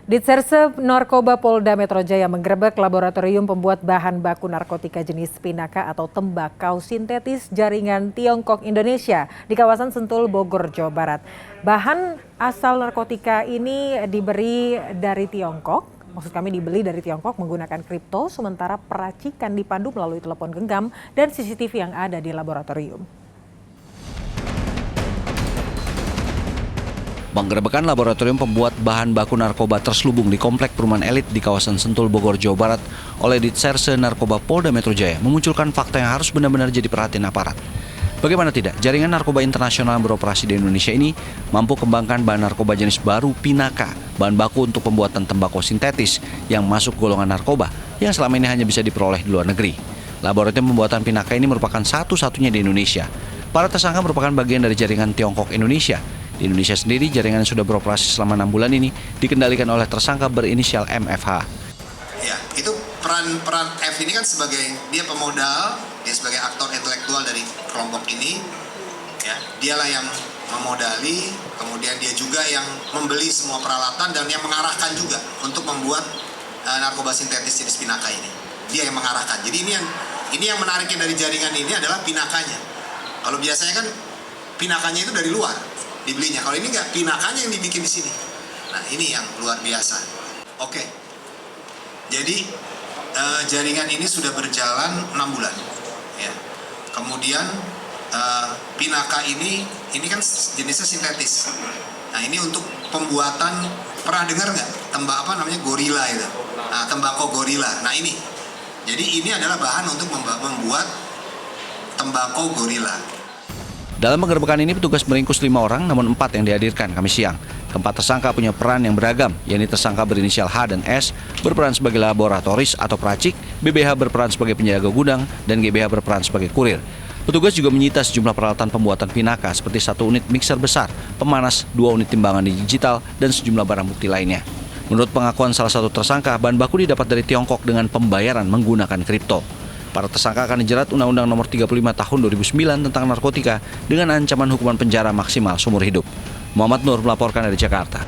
Ditserse Narkoba Polda Metro Jaya menggerebek laboratorium pembuat bahan baku narkotika jenis pinaka atau tembakau sintetis jaringan Tiongkok Indonesia di kawasan Sentul, Bogor, Jawa Barat. Bahan asal narkotika ini dibeli dari Tiongkok menggunakan kripto, sementara peracikan dipandu melalui telepon genggam dan CCTV yang ada di laboratorium. Penggerebekan laboratorium pembuat bahan baku narkoba terselubung di komplek perumahan elit di kawasan Sentul, Bogor, Jawa Barat oleh Ditserse Narkoba Polda Metro Jaya memunculkan fakta yang harus benar-benar jadi perhatian aparat. Bagaimana tidak, jaringan narkoba internasional yang beroperasi di Indonesia ini mampu kembangkan bahan narkoba jenis baru pinaka, bahan baku untuk pembuatan tembakau sintetis yang masuk golongan narkoba yang selama ini hanya bisa diperoleh di luar negeri. Laboratorium pembuatan pinaka ini merupakan satu-satunya di Indonesia. Para tersangka merupakan bagian dari jaringan Tiongkok Indonesia. Di Indonesia sendiri, jaringan yang sudah beroperasi selama 6 bulan ini dikendalikan oleh tersangka berinisial MFH. Ya, itu peran F ini kan sebagai dia pemodal, dia sebagai aktor intelektual dari kelompok ini. Ya, dialah yang memodali, kemudian dia juga yang membeli semua peralatan dan yang mengarahkan juga untuk membuat narkoba sintetis jenis pinaka ini. Dia yang mengarahkan. Jadi ini yang menariknya dari jaringan ini adalah pinakanya. Kalau biasanya kan pinakanya itu dari luar dibelinya. Kalau ini nggak, pinakanya yang dibikin di sini. Nah, ini yang luar biasa. Oke. Jadi jaringan ini sudah berjalan 6 bulan. Ya. Kemudian pinaka ini kan jenisnya sintetis. Nah, ini untuk pembuatan, pernah dengar nggak gorila itu? Nah, tembakau gorila. Nah, ini. Jadi ini adalah bahan untuk membuat tembakau gorila. Dalam penggerebekan ini petugas meringkus 5 orang, namun 4 yang dihadirkan Kamis siang. Keempat tersangka punya peran yang beragam, yakni tersangka berinisial H dan S berperan sebagai laboratoris atau peracik, BBH berperan sebagai penjaga gudang, dan GBH berperan sebagai kurir. Petugas juga menyita sejumlah peralatan pembuatan pinaka seperti 1 unit mixer besar, pemanas, 2 unit timbangan digital, dan sejumlah barang bukti lainnya. Menurut pengakuan salah satu tersangka, bahan baku didapat dari Tiongkok dengan pembayaran menggunakan kripto. Para tersangka akan dijerat Undang-Undang Nomor 35 Tahun 2009 tentang narkotika dengan ancaman hukuman penjara maksimal seumur hidup. Muhammad Nur melaporkan dari Jakarta.